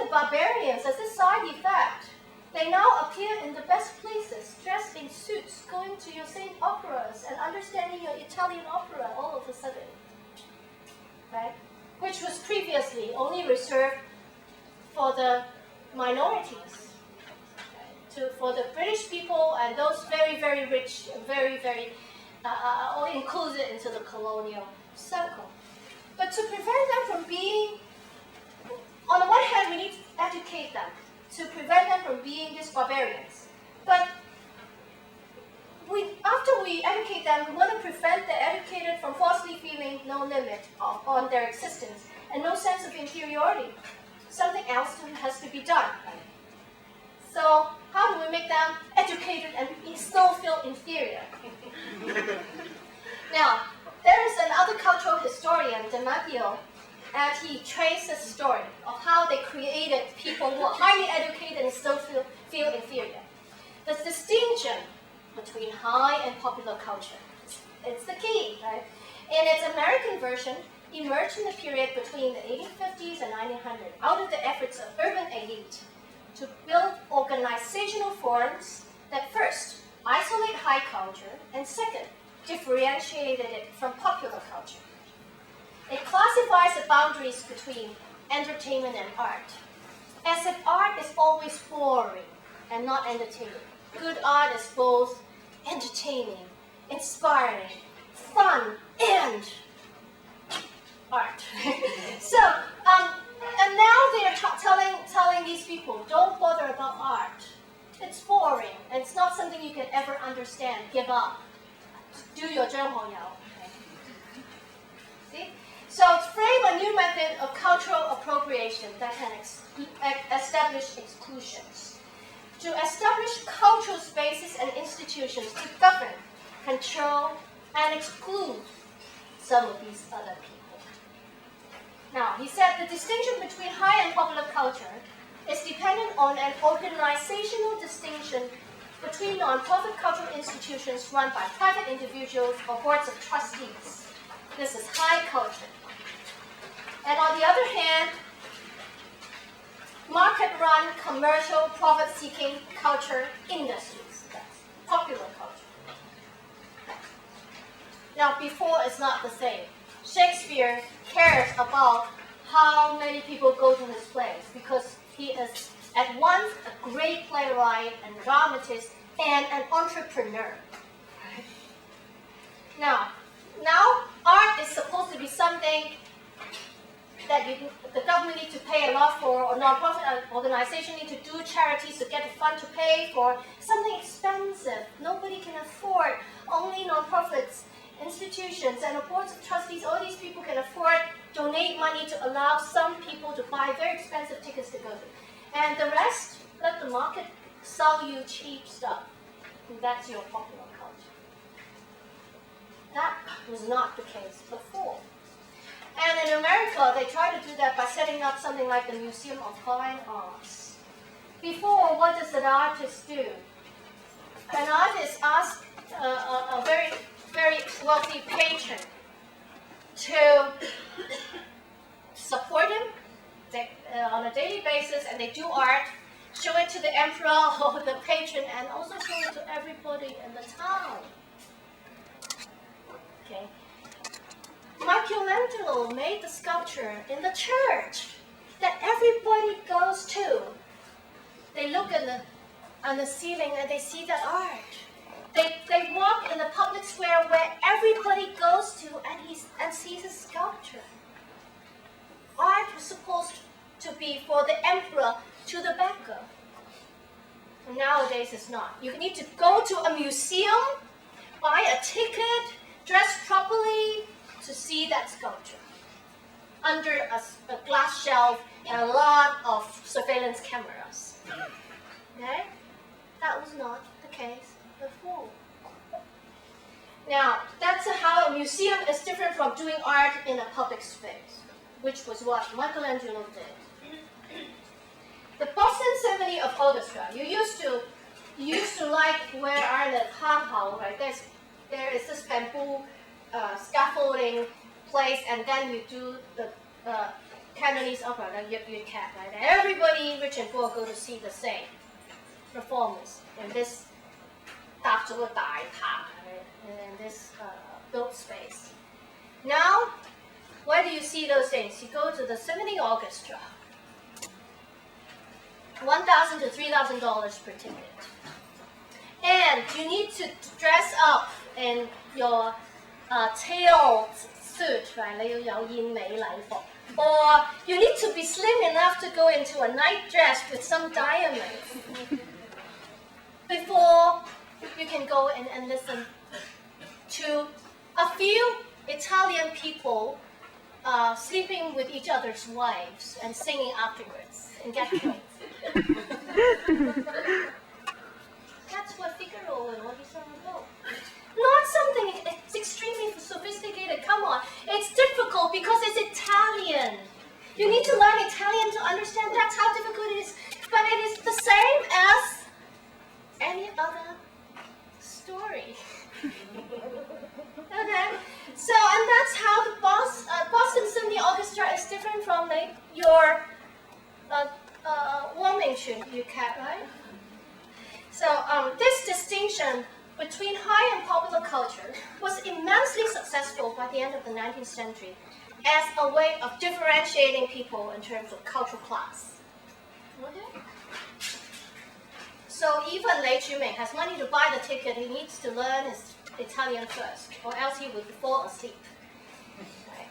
the barbarians, as a side effect, they now appear in the best places, dressed in suits, going to your same operas and understanding your Italian opera all of a sudden, right? Which was previously only reserved for the minorities, right? For the British people and those very, very rich, very, very all included into the colonial circle. But to prevent them from being, on the one hand, we need to educate them to prevent them from being these barbarians. But after we educate them, we want to prevent the educated from falsely feeling no limit on their existence and no sense of inferiority. Something else has to be done. So how do we make them educated and still feel inferior? Now, there is another cultural historian, DiMaggio, and he traced the story of how they created people who are highly educated and still feel inferior. The distinction between high and popular culture, it's the key, right? In its American version, emerged in the period between the 1850s and 1900 out of the efforts of urban elite to build organizational forms that first isolate high culture and second differentiated it from popular culture. It classifies the boundaries between entertainment and art, as if art is always boring and not entertaining. Good art is both entertaining, inspiring, fun, and art. So, and now they are telling these people, don't bother about art. It's boring, and it's not something you can ever understand. Give up. Do your 张朋友. See? So frame a new method of cultural appropriation that can establish exclusions. To establish cultural spaces and institutions to govern, control, and exclude some of these other people. Now, he said the distinction between high and popular culture is dependent on an organizational distinction between non-profit cultural institutions run by private individuals or boards of trustees. This is high culture. And on the other hand, market-run, commercial, profit-seeking culture industries. That's popular culture. Now, before is not the same. Shakespeare cares about how many people go to his plays because he is at once a great playwright and dramatist and an entrepreneur. Now art is supposed to be something that the government needs to pay a lot for, or non-profit organization need to do charities to get the fund to pay for something expensive. Nobody can afford. Only non-profits, institutions, and boards of trustees, all these people can afford donate money to allow some people to buy very expensive tickets to go to. And the rest, let the market sell you cheap stuff. And that's your popular culture. That was not the case before. And in America, they try to do that by setting up something like the Museum of Fine Arts. Before, what does an artist do? An artist asks a very, very wealthy patron to support him on a daily basis, and they do art, show it to the emperor or the patron, and also show it to everybody in the town. Okay. Michelangelo made the sculpture in the church that everybody goes to. They look on the ceiling and they see that art. They walk in the public square where everybody goes to and sees a sculpture. Art was supposed to be for the emperor to the beggar. Nowadays it's not. You need to go to a museum, buy a ticket, dress properly to see that sculpture under a glass shelf and a lot of surveillance cameras. Okay? That was not the case before. Now, that's how a museum is different from doing art in a public space, which was what Michelangelo did. The Boston Symphony of Orchestra. You used to like where are the hang, right? There is this bamboo scaffolding place, and then you do the Cantonese opera, like week2, right? Everybody, rich and poor, go to see the same performance in this 搭咗個大塔 in this built space. Now, where do you see those things? You go to the symphony orchestra. $1,000 to $3,000 per ticket. And you need to dress up in your tailored suit, right? 你要有燕尾禮服. Or you need to be slim enough to go into a night dress with some diamonds before you can go and listen to a few Italian people sleeping with each other's wives and singing afterwards and get killed. That's what Figaro and all these are about. Not something it's extremely sophisticated. Come on, it's difficult because it's Italian. You need to learn Italian to understand. That's how difficult it is. But it is the same as any other story. Okay, so and that's how the Boston Symphony Orchestra is different from your Warmington week2, right? So this distinction between high and popular culture was immensely successful by the end of the 19th century as a way of differentiating people in terms of cultural class. Okay? So even Lei Chuming has money to buy the ticket, he needs to learn his Italian first, or else he would fall asleep. Right?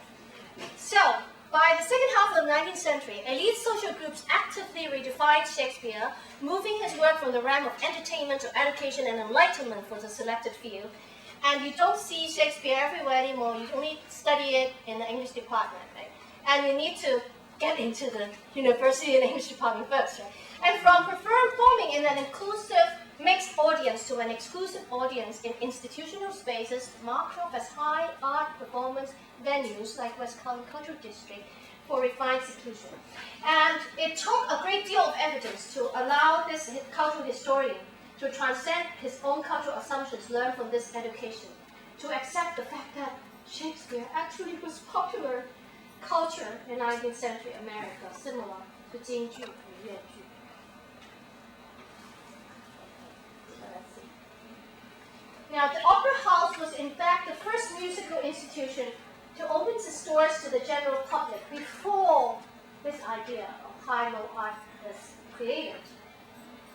So, by the second half of the 19th century, elite social groups actively redefined Shakespeare, moving his work from the realm of entertainment to education and enlightenment for the selected few. And you don't see Shakespeare everywhere anymore. You only study it in the English department, right? And you need to get into the university and English department first, right? And from performing in an inclusive mixed audience to an exclusive audience in institutional spaces marked off as high art performance venues like West Cultural District for refined seclusion. And it took a great deal of evidence to allow this cultural historian to transcend his own cultural assumptions learned from this education, to accept the fact that Shakespeare actually was popular culture in 19th century America, similar to 京剧 and 越剧. Now, the Opera House was in fact the first musical institution to open its doors to the general public before this idea of high-low art was created,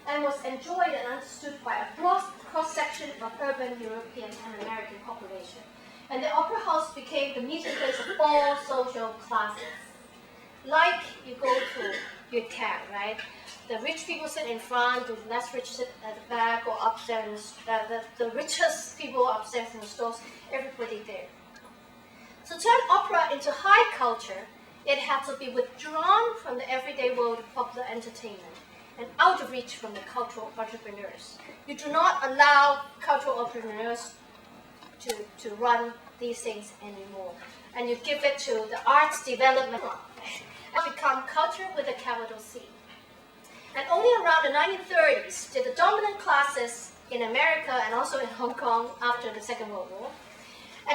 and was enjoyed and understood by a broad cross-section of urban European and American population. And the Opera House became the meeting place of all social classes. Like you go to your camp, right? The rich people sit in front, the less rich sit at the back or upstairs. The richest people upstairs in the stores, everybody there. To turn opera into high culture, it had to be withdrawn from the everyday world of popular entertainment and out of reach from the cultural entrepreneurs. You do not allow cultural entrepreneurs to run these things anymore. And you give it to the arts development and become culture with a capital C. And only around the 1930s did the dominant classes in America and also in Hong Kong after the Second World War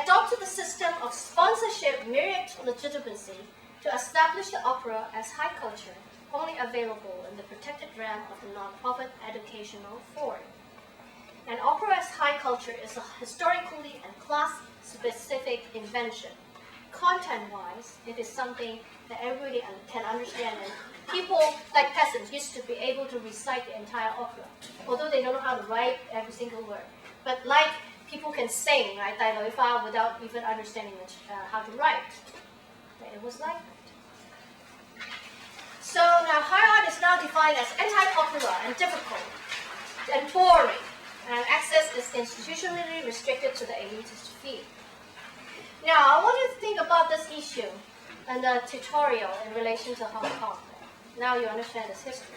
adopted the system of sponsorship merit legitimacy to establish the opera as high culture, only available in the protected realm of the non-profit educational forum. And opera as high culture is a historically and class-specific invention. Content-wise, it is something that everybody can understand. And people, like peasants, used to be able to recite the entire opera, although they don't know how to write every single word. But like people can sing, right, 大雷花, without even understanding how to write. It was like that. So now high art is now defined as anti-popular and difficult and boring, and access is institutionally restricted to the elitist field. Now, I want you to think about this issue and the tutorial in relation to Hong Kong. Now you understand its history.